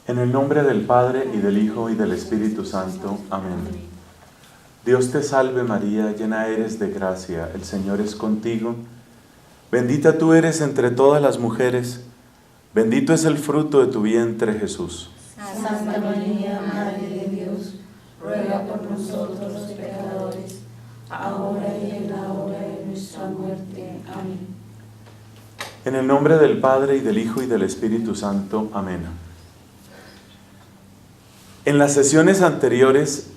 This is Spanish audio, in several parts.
En el nombre del Padre, y del Hijo, y del Espíritu Santo. Amén. Dios te salve María, llena eres de gracia, el Señor es contigo. Bendita tú eres entre todas las mujeres, bendito es el fruto de tu vientre, Jesús. Santa María, Madre de Dios, ruega por nosotros los pecadores, ahora y en la hora de nuestra muerte. Amén. En el nombre del Padre, y del Hijo, y del Espíritu Santo. Amén. En las sesiones anteriores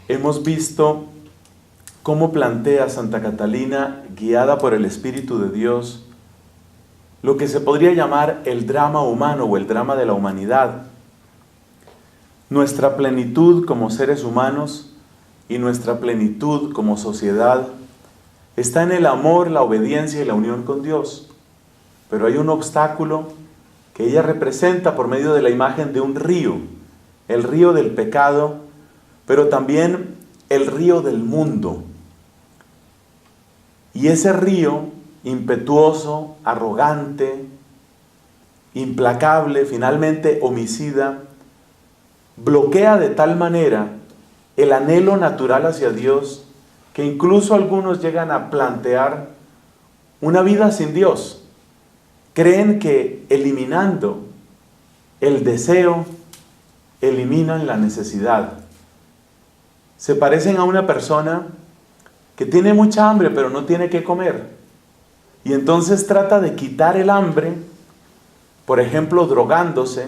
hemos visto cómo plantea Santa Catalina, guiada por el Espíritu de Dios, lo que se podría llamar el drama humano o el drama de la humanidad. Nuestra plenitud como seres humanos y nuestra plenitud como sociedad está en el amor, la obediencia y la unión con Dios. Pero hay un obstáculo que ella representa por medio de la imagen de un río, el río del pecado, pero también el río del mundo. Y ese río impetuoso, arrogante, implacable, finalmente homicida, bloquea de tal manera el anhelo natural hacia Dios que incluso algunos llegan a plantear una vida sin Dios. Creen que eliminando el deseo, eliminan la necesidad. Se parecen a una persona que tiene mucha hambre pero no tiene qué comer. Y entonces trata de quitar el hambre, por ejemplo, drogándose,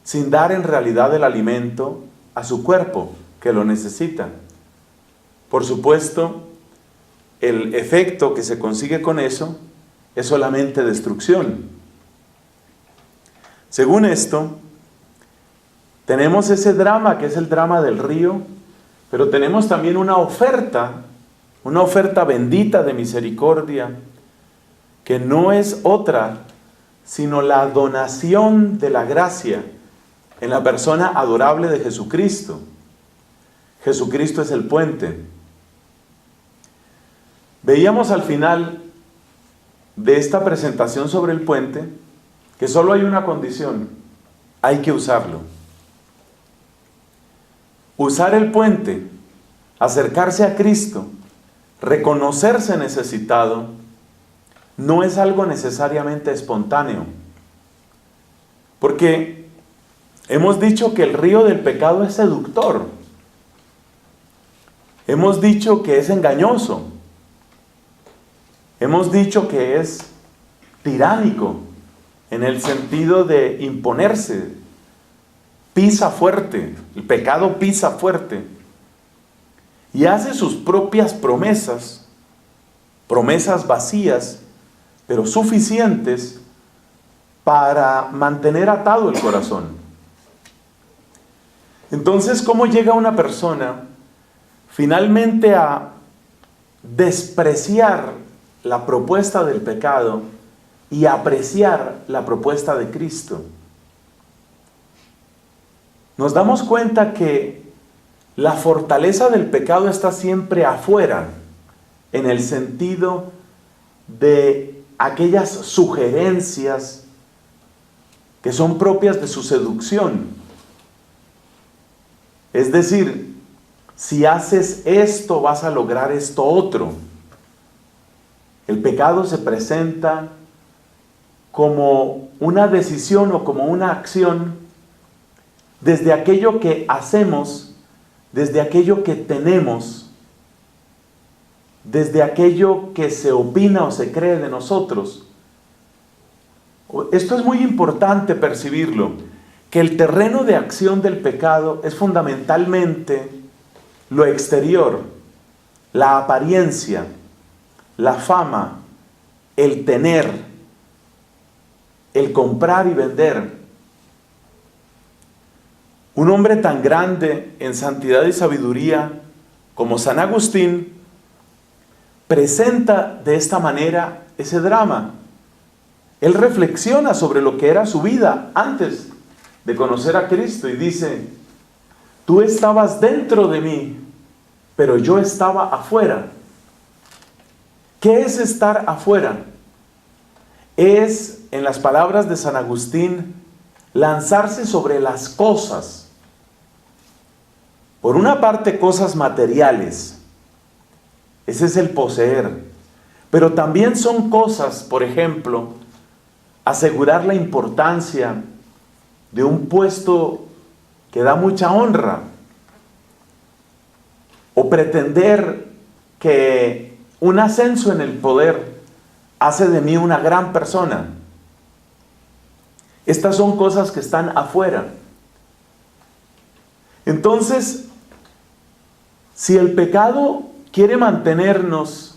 sin dar en realidad el alimento a su cuerpo, que lo necesita. Por supuesto, el efecto que se consigue con eso es solamente destrucción. Según esto, tenemos ese drama que es el drama del río, pero tenemos también una oferta bendita de misericordia, que no es otra sino la donación de la gracia en la persona adorable de Jesucristo. Jesucristo es el puente. Veíamos al final de esta presentación sobre el puente que solo hay una condición: hay que usarlo. Usar el puente, acercarse a Cristo, reconocerse necesitado, no es algo necesariamente espontáneo. Porque hemos dicho que el río del pecado es seductor. Hemos dicho que es engañoso. Hemos dicho que es tiránico, en el sentido de imponerse. Pisa fuerte, el pecado pisa fuerte. Y hace sus propias promesas, promesas vacías, pero suficientes para mantener atado el corazón. Entonces, ¿cómo llega una persona finalmente a despreciar la propuesta del pecado y apreciar la propuesta de Cristo? Nos damos cuenta que la fortaleza del pecado está siempre afuera, en el sentido de aquellas sugerencias que son propias de su seducción. Es decir, si haces esto, vas a lograr esto otro. El pecado se presenta como una decisión o como una acción desde aquello que hacemos, desde aquello que tenemos, desde aquello que se opina o se cree de nosotros. Esto es muy importante percibirlo, que el terreno de acción del pecado es fundamentalmente lo exterior, la apariencia, la fama, el tener, el comprar y vender. Un hombre tan grande en santidad y sabiduría como San Agustín presenta de esta manera ese drama. Él reflexiona sobre lo que era su vida antes de conocer a Cristo y dice: tú estabas dentro de mí, pero yo estaba afuera. ¿Qué es estar afuera? Es, en las palabras de San Agustín, lanzarse sobre las cosas. Por una parte, cosas materiales. Ese es el poseer. Pero también son cosas, por ejemplo, asegurar la importancia de un puesto que da mucha honra. O pretender que un ascenso en el poder hace de mí una gran persona. Estas son cosas que están afuera. Entonces, si el pecado quiere mantenernos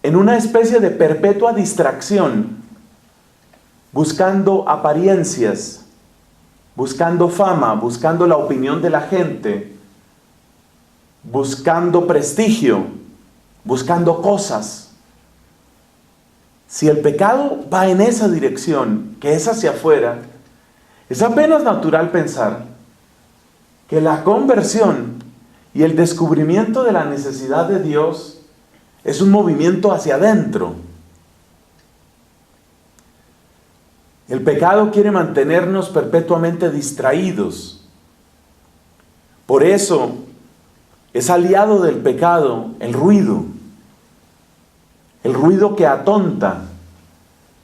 en una especie de perpetua distracción, buscando apariencias, buscando fama, buscando la opinión de la gente, buscando prestigio, buscando cosas. Si el pecado va en esa dirección, que es hacia afuera, es apenas natural pensar que la conversión y el descubrimiento de la necesidad de Dios es un movimiento hacia adentro. El pecado quiere mantenernos perpetuamente distraídos. Por eso es aliado del pecado el ruido que atonta,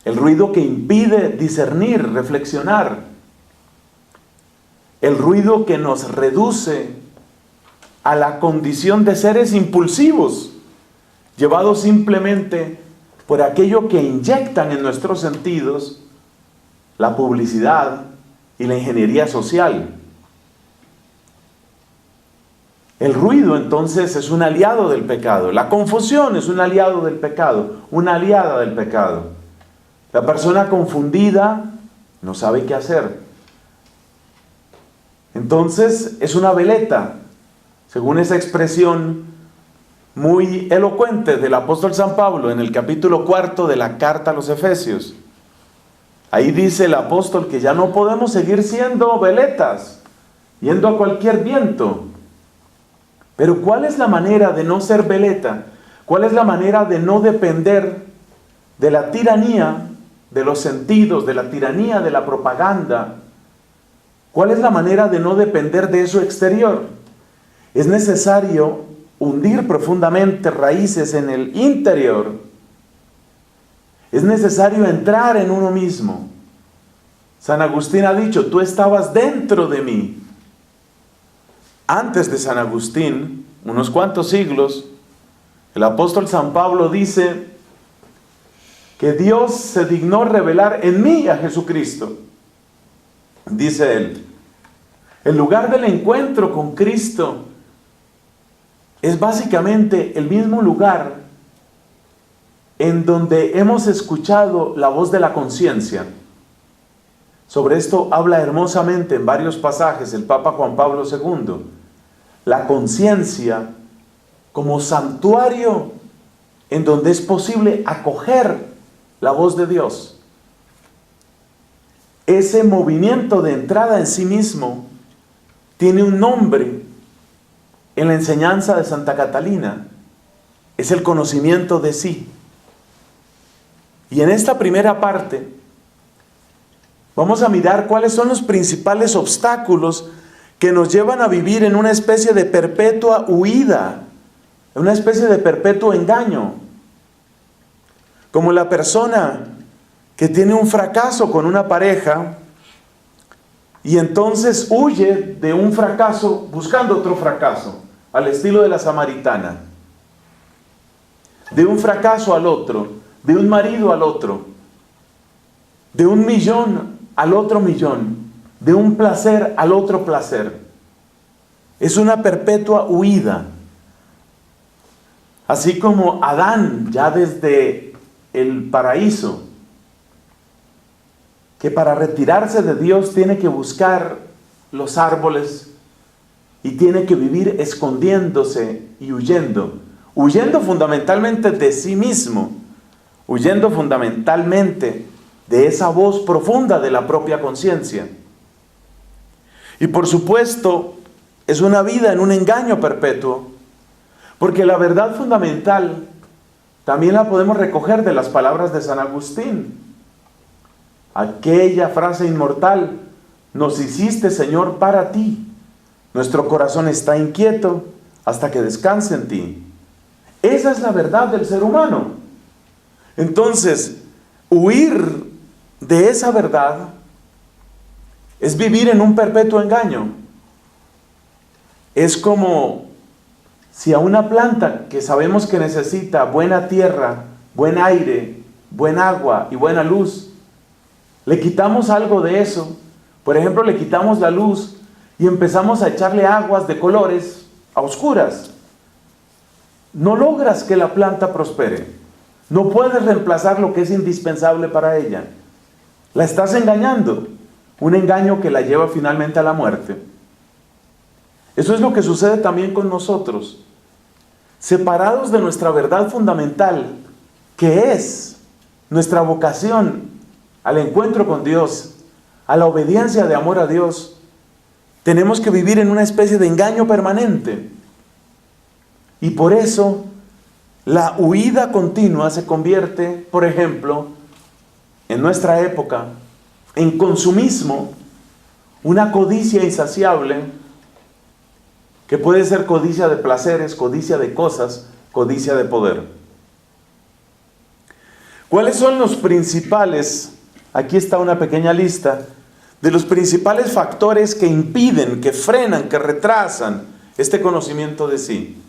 el ruido que impide discernir, reflexionar, el ruido que nos reduce a la condición de seres impulsivos, llevados simplemente por aquello que inyectan en nuestros sentidos la publicidad y la ingeniería social. El ruido entonces es un aliado del pecado. La confusión es un aliado del pecado, una aliada del pecado. La persona confundida no sabe qué hacer. Entonces es una veleta, según esa expresión muy elocuente del apóstol San Pablo en el capítulo 4 de la carta a los Efesios. Ahí dice el apóstol que ya no podemos seguir siendo veletas, yendo a cualquier viento. Pero ¿cuál es la manera de no ser veleta? ¿Cuál es la manera de no depender de la tiranía de los sentidos, de la tiranía de la propaganda? ¿Cuál es la manera de no depender de eso exterior? Es necesario hundir profundamente raíces en el interior. Es necesario entrar en uno mismo. San Agustín ha dicho, tú estabas dentro de mí. Antes de San Agustín, unos cuantos siglos, el apóstol San Pablo dice que Dios se dignó revelar en mí a Jesucristo. Dice él, el lugar del encuentro con Cristo es básicamente el mismo lugar en donde hemos escuchado la voz de la conciencia. Sobre esto habla hermosamente en varios pasajes el Papa Juan Pablo II. La conciencia como santuario en donde es posible acoger la voz de Dios. Ese movimiento de entrada en sí mismo tiene un nombre en la enseñanza de Santa Catalina. Es el conocimiento de sí. Y en esta primera parte vamos a mirar cuáles son los principales obstáculos que nos llevan a vivir en una especie de perpetua huida, en una especie de perpetuo engaño. Como la persona que tiene un fracaso con una pareja y entonces huye de un fracaso buscando otro fracaso, al estilo de la samaritana. De un fracaso al otro, de un marido al otro, de un millón al otro millón, de un placer al otro placer. Es una perpetua huida. Así como Adán, ya desde el paraíso, que para retirarse de Dios tiene que buscar los árboles y tiene que vivir escondiéndose y huyendo. Huyendo fundamentalmente de sí mismo, huyendo fundamentalmente de esa voz profunda de la propia conciencia. Y por supuesto, es una vida en un engaño perpetuo, porque la verdad fundamental también la podemos recoger de las palabras de San Agustín. aquella frase inmortal: nos hiciste, Señor, para ti. Nuestro corazón está inquieto hasta que descanse en ti. Esa es la verdad del ser humano. Entonces, huir de esa verdad es vivir en un perpetuo engaño. Es como si a una planta que sabemos que necesita buena tierra, buen aire, buen agua y buena luz, le quitamos algo de eso. Por ejemplo, le quitamos la luz y empezamos a echarle aguas de colores a oscuras. No logras que la planta prospere. No puedes reemplazar lo que es indispensable para ella. La estás engañando. Un engaño que la lleva finalmente a la muerte. Eso es lo que sucede también con nosotros. Separados de nuestra verdad fundamental, que es nuestra vocación al encuentro con Dios, a la obediencia de amor a Dios, tenemos que vivir en una especie de engaño permanente. Y por eso la huida continua se convierte, por ejemplo, en nuestra época, en consumismo, una codicia insaciable, que puede ser codicia de placeres, codicia de cosas, codicia de poder. ¿Cuáles son los principales? Aquí está una pequeña lista de los principales factores que impiden, que frenan, que retrasan este conocimiento de sí.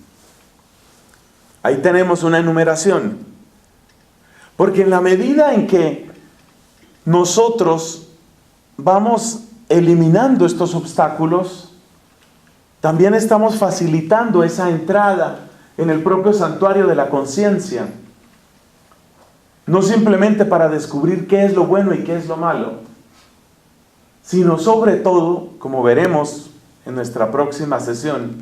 Ahí tenemos una enumeración. Porque en la medida en que nosotros vamos eliminando estos obstáculos, también estamos facilitando esa entrada en el propio santuario de la conciencia. No simplemente para descubrir qué es lo bueno y qué es lo malo, sino sobre todo, como veremos en nuestra próxima sesión,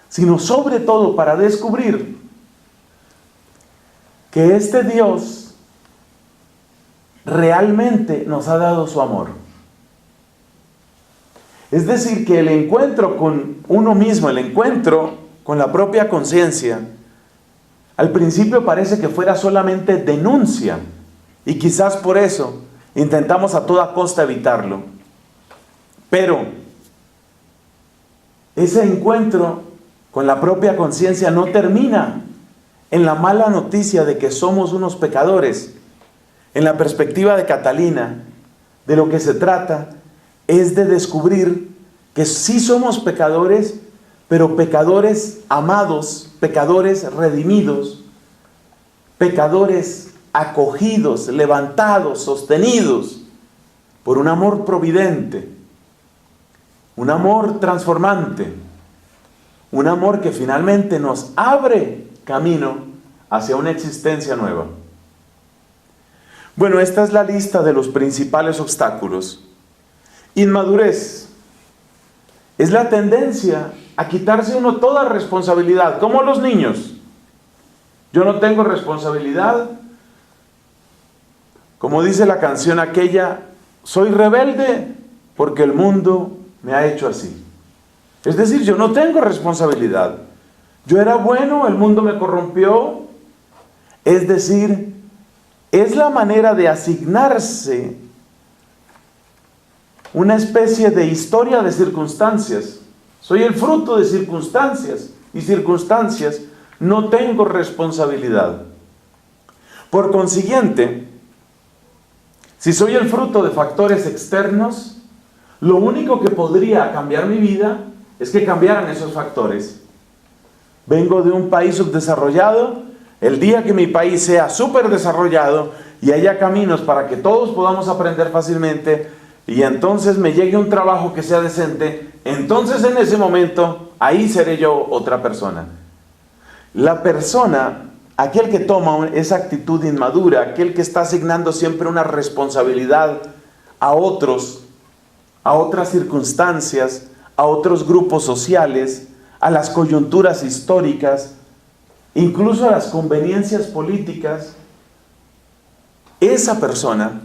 sino sobre todo para descubrir que este Dios realmente nos ha dado su amor. Es decir, que el encuentro con uno mismo, el encuentro con la propia conciencia, al principio parece que fuera solamente denuncia, y quizás por eso intentamos a toda costa evitarlo. Pero ese encuentro con la propia conciencia no termina en la mala noticia de que somos unos pecadores. En la perspectiva de Catalina, de lo que se trata es de descubrir que sí somos pecadores, pero pecadores amados, pecadores redimidos, pecadores acogidos, levantados, sostenidos por un amor providente, un amor transformante, un amor que finalmente nos abre camino hacia una existencia nueva. Bueno, esta es la lista de los principales obstáculos. Inmadurez es la tendencia a quitarse uno toda responsabilidad, como los niños. Yo no tengo responsabilidad. Como dice la canción aquella, soy rebelde porque el mundo me ha hecho así. Es decir, yo no tengo responsabilidad. Yo era bueno, el mundo me corrompió. Es decir, es la manera de asignarse una especie de historia de circunstancias. Soy el fruto de circunstancias y circunstancias, no tengo responsabilidad. Por consiguiente, si soy el fruto de factores externos, lo único que podría cambiar mi vida es que cambiaran esos factores. Vengo de un país subdesarrollado. El día que mi país sea súper desarrollado y haya caminos para que todos podamos aprender fácilmente, y entonces me llegue un trabajo que sea decente, entonces en ese momento, ahí seré yo otra persona. La persona, aquel que toma esa actitud inmadura, aquel que está asignando siempre una responsabilidad a otros, a otras circunstancias, a otros grupos sociales, a las coyunturas históricas, incluso a las conveniencias políticas, esa persona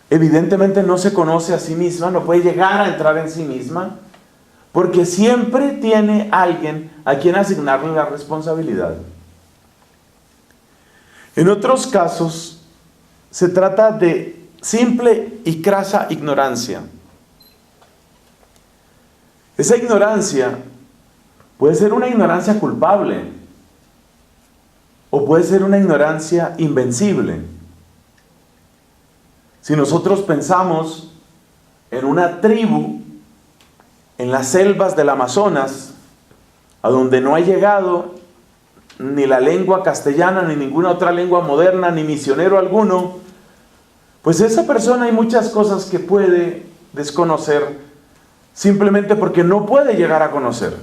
evidentemente no se conoce a sí misma, no puede llegar a entrar en sí misma, porque siempre tiene alguien a quien asignarle la responsabilidad. En otros casos, se trata de simple y crasa ignorancia. Esa ignorancia puede ser una ignorancia culpable o puede ser una ignorancia invencible. Si nosotros pensamos en una tribu en las selvas del Amazonas, a donde no ha llegado ni la lengua castellana, ni ninguna otra lengua moderna, ni misionero alguno, pues esa persona hay muchas cosas que puede desconocer simplemente porque no puede llegar a conocer.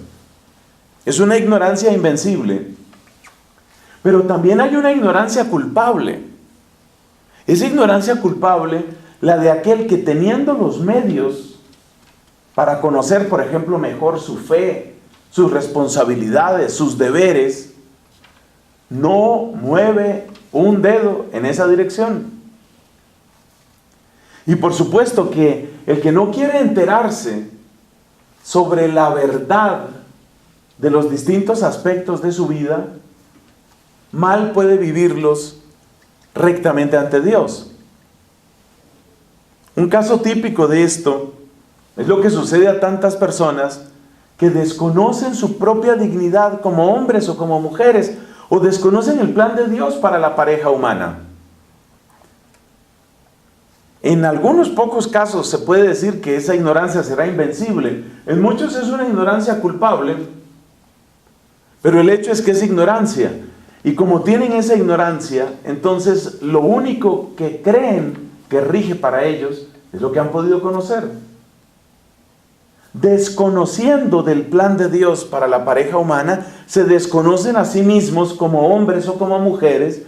Es una ignorancia invencible. Pero también hay una ignorancia culpable. Esa ignorancia culpable, la de aquel que teniendo los medios para conocer, por ejemplo, mejor su fe, sus responsabilidades, sus deberes, no mueve un dedo en esa dirección. Y por supuesto que el que no quiere enterarse sobre la verdad de los distintos aspectos de su vida, mal puede vivirlos rectamente ante Dios. Un caso típico de esto es lo que sucede a tantas personas que desconocen su propia dignidad como hombres o como mujeres, o desconocen el plan de Dios para la pareja humana. En algunos pocos casos se puede decir que esa ignorancia será invencible. En muchos es una ignorancia culpable, pero el hecho es que es ignorancia. Y como tienen esa ignorancia, entonces lo único que creen que rige para ellos es lo que han podido conocer. Desconociendo del plan de Dios para la pareja humana, se desconocen a sí mismos como hombres o como mujeres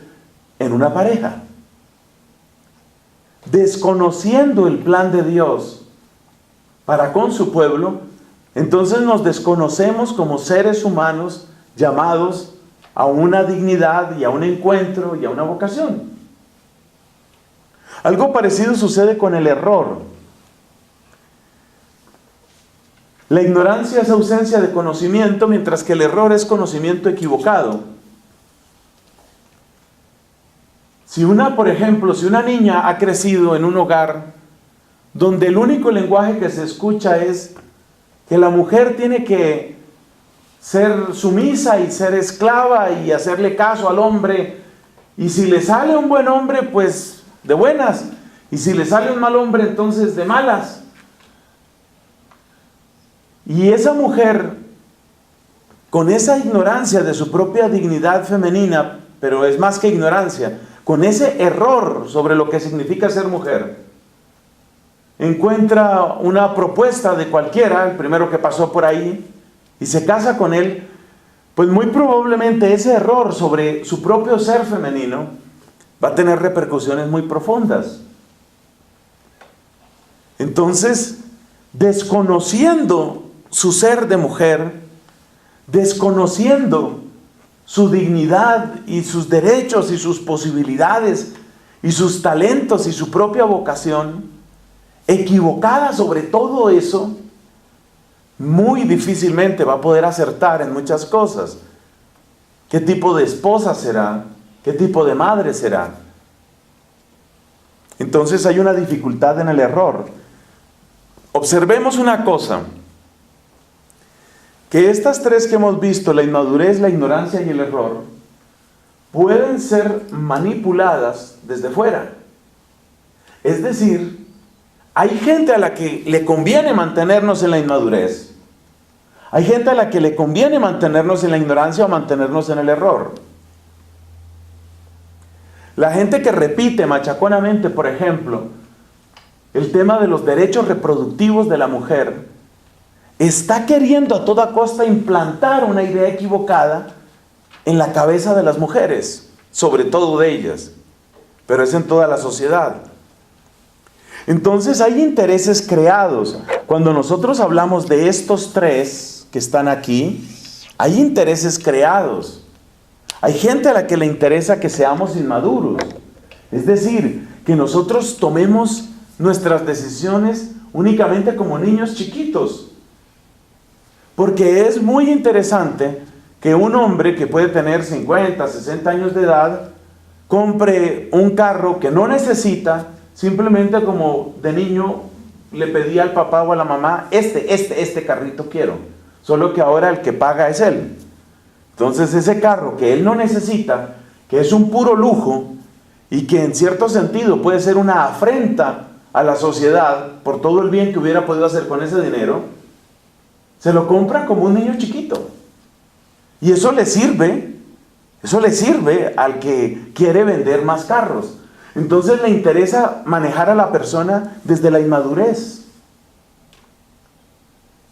en una pareja. Desconociendo el plan de Dios para con su pueblo, entonces nos desconocemos como seres humanos llamados a una dignidad y a un encuentro y a una vocación. Algo parecido sucede con el error. La ignorancia es ausencia de conocimiento, mientras que el error es conocimiento equivocado. Por ejemplo, si una niña ha crecido en un hogar donde el único lenguaje que se escucha es que la mujer tiene que ser sumisa y ser esclava y hacerle caso al hombre, y si le sale un buen hombre, pues de buenas, y si le sale un mal hombre, entonces de malas. Y esa mujer, con esa ignorancia de su propia dignidad femenina, pero es más que ignorancia, con ese error sobre lo que significa ser mujer, encuentra una propuesta de cualquiera, el primero que pasó por ahí, y se casa con él, pues muy probablemente ese error sobre su propio ser femenino va a tener repercusiones muy profundas. Entonces, desconociendo su ser de mujer, desconociendo su dignidad y sus derechos y sus posibilidades y sus talentos y su propia vocación, equivocada sobre todo eso, muy difícilmente va a poder acertar en muchas cosas. ¿Qué tipo de esposa será? ¿Qué tipo de madre será? Entonces hay una dificultad en el error. Observemos una cosa, que estas tres que hemos visto, la inmadurez, la ignorancia y el error, pueden ser manipuladas desde fuera. Es decir, hay gente a la que le conviene mantenernos en la inmadurez. Hay gente a la que le conviene mantenernos en la ignorancia o mantenernos en el error. La gente que repite machaconamente, por ejemplo, el tema de los derechos reproductivos de la mujer, está queriendo a toda costa implantar una idea equivocada en la cabeza de las mujeres, sobre todo de ellas, pero es en toda la sociedad. Entonces hay intereses creados. Cuando nosotros hablamos de estos tres que están aquí, hay intereses creados. Hay gente a la que le interesa que seamos inmaduros. Es decir, que nosotros tomemos nuestras decisiones únicamente como niños chiquitos. Porque es muy interesante que un hombre que puede tener 50, 60 años de edad compre un carro que no necesita simplemente como de niño le pedía al papá o a la mamá, este carrito quiero, solo que ahora el que paga es él. Entonces ese carro que él no necesita, que es un puro lujo y que en cierto sentido puede ser una afrenta a la sociedad por todo el bien que hubiera podido hacer con ese dinero, se lo compra como un niño chiquito. Y eso le sirve al que quiere vender más carros. Entonces le interesa manejar a la persona desde la inmadurez.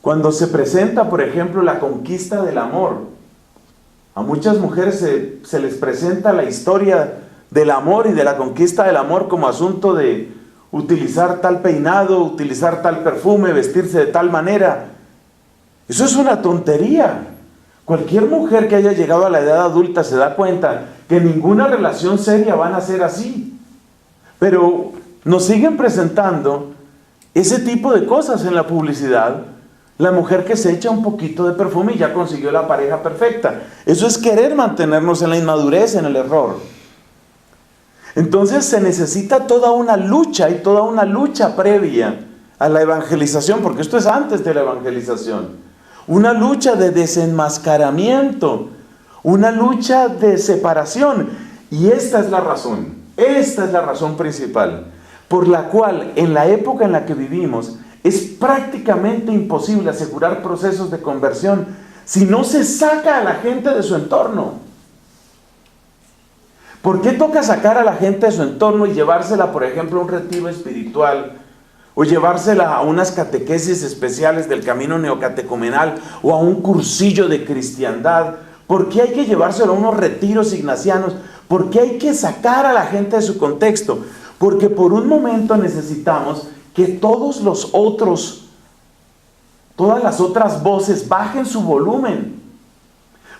Cuando se presenta, por ejemplo, la conquista del amor, a muchas mujeres se les presenta la historia del amor y de la conquista del amor como asunto de utilizar tal peinado, utilizar tal perfume, vestirse de tal manera. Eso es una tontería. Cualquier mujer que haya llegado a la edad adulta se da cuenta que ninguna relación seria van a ser así. Pero nos siguen presentando ese tipo de cosas en la publicidad. La mujer que se echa un poquito de perfume y ya consiguió la pareja perfecta. Eso es querer mantenernos en la inmadurez, en el error. Entonces se necesita toda una lucha y toda una lucha previa a la evangelización, porque esto es antes de la evangelización. Una lucha de desenmascaramiento, una lucha de separación. Y esta es la razón principal por la cual en la época en la que vivimos es prácticamente imposible asegurar procesos de conversión si no se saca a la gente de su entorno. ¿Por qué toca sacar a la gente de su entorno y llevársela, por ejemplo, a un retiro espiritual? O llevársela a unas catequesis especiales del camino neocatecumenal o a un cursillo de cristiandad. ¿Por qué hay que llevárselo a unos retiros ignacianos? ¿Por qué hay que sacar a la gente de su contexto? Porque por un momento necesitamos que todas las otras voces bajen su volumen.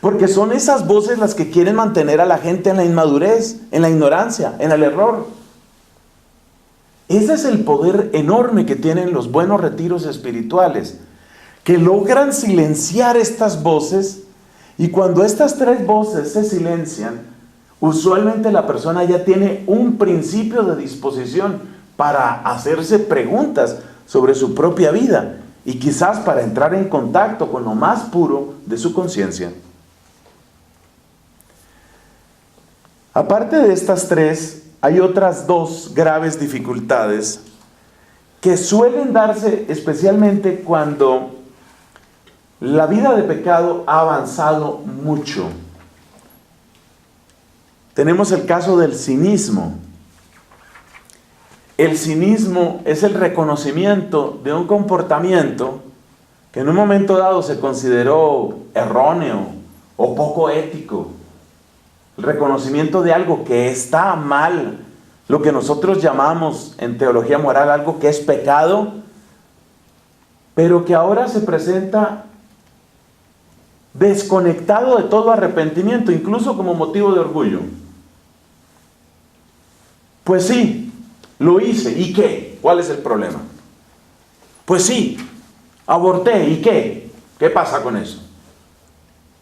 Porque son esas voces las que quieren mantener a la gente en la inmadurez, en la ignorancia, en el error. Ese es el poder enorme que tienen los buenos retiros espirituales, que logran silenciar estas voces, y cuando estas tres voces se silencian, usualmente la persona ya tiene un principio de disposición para hacerse preguntas sobre su propia vida y quizás para entrar en contacto con lo más puro de su conciencia. Aparte de estas tres, hay otras dos graves dificultades que suelen darse especialmente cuando la vida de pecado ha avanzado mucho. Tenemos el caso del cinismo. El cinismo es el reconocimiento de un comportamiento que en un momento dado se consideró erróneo o poco ético. El reconocimiento de algo que está mal, lo que nosotros llamamos en teología moral algo que es pecado, pero que ahora se presenta desconectado de todo arrepentimiento, incluso como motivo de orgullo. Pues sí, lo hice, ¿y qué? ¿Cuál es el problema? Pues sí, aborté, ¿y qué? ¿Qué pasa con eso?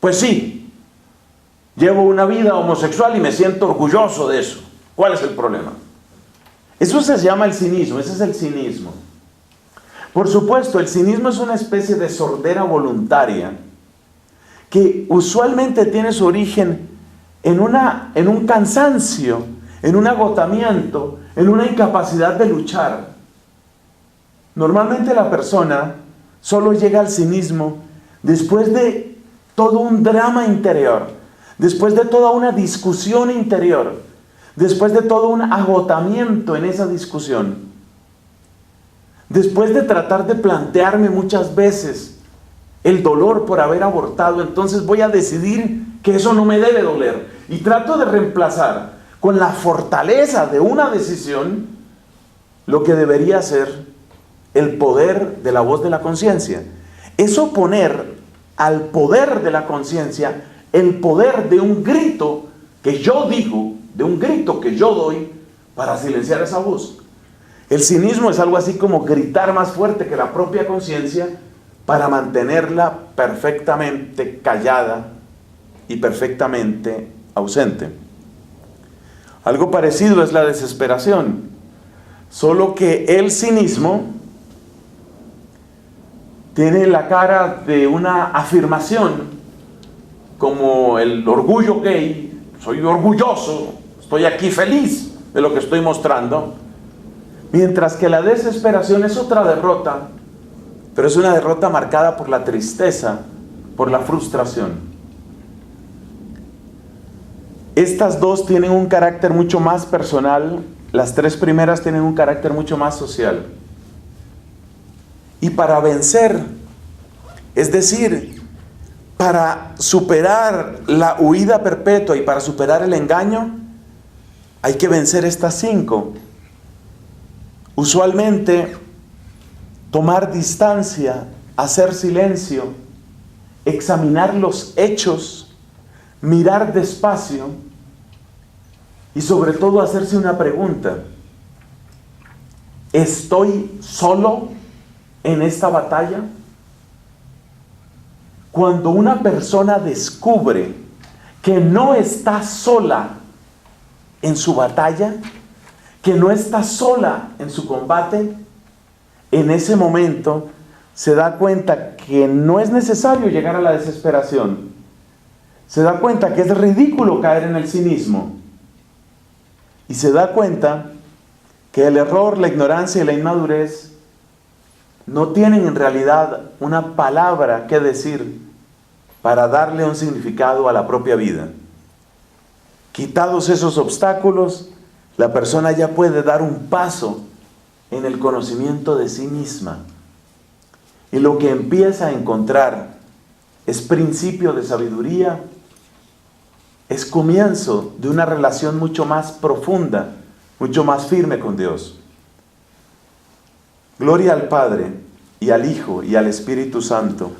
Pues sí, llevo una vida homosexual y me siento orgulloso de eso. ¿Cuál es el problema? Eso se llama el cinismo, ese es el cinismo. Por supuesto, el cinismo es una especie de sordera voluntaria que usualmente tiene su origen en un cansancio, en un agotamiento, en una incapacidad de luchar. Normalmente la persona solo llega al cinismo después de todo un drama interior, después de toda una discusión interior, después de todo un agotamiento en esa discusión, después de tratar de plantearme muchas veces el dolor por haber abortado, entonces voy a decidir que eso no me debe doler y trato de reemplazar con la fortaleza de una decisión lo que debería ser el poder de la voz de la conciencia. Es oponer al poder de la conciencia el poder de un grito que yo digo, de un grito que yo doy para silenciar esa voz. El cinismo es algo así como gritar más fuerte que la propia conciencia para mantenerla perfectamente callada y perfectamente ausente. Algo parecido es la desesperación. Solo que el cinismo tiene la cara de una afirmación, como el orgullo gay. Soy orgulloso, estoy aquí feliz de lo que estoy mostrando. Mientras que la desesperación es otra derrota, pero es una derrota marcada por la tristeza, por la frustración. Estas dos tienen un carácter mucho más personal, las tres primeras tienen un carácter mucho más social. Y para vencer, es decir, para superar la huida perpetua y para superar el engaño, hay que vencer estas 5. Usualmente, tomar distancia, hacer silencio, examinar los hechos, mirar despacio y sobre todo hacerse una pregunta: ¿estoy solo en esta batalla? Cuando una persona descubre que no está sola en su batalla, que no está sola en su combate, en ese momento se da cuenta que no es necesario llegar a la desesperación. Se da cuenta que es ridículo caer en el cinismo. Y se da cuenta que el error, la ignorancia y la inmadurez no tienen en realidad una palabra que decir para darle un significado a la propia vida. Quitados esos obstáculos, la persona ya puede dar un paso en el conocimiento de sí misma. Y lo que empieza a encontrar es principio de sabiduría, es comienzo de una relación mucho más profunda, mucho más firme con Dios. Gloria al Padre, y al Hijo, y al Espíritu Santo.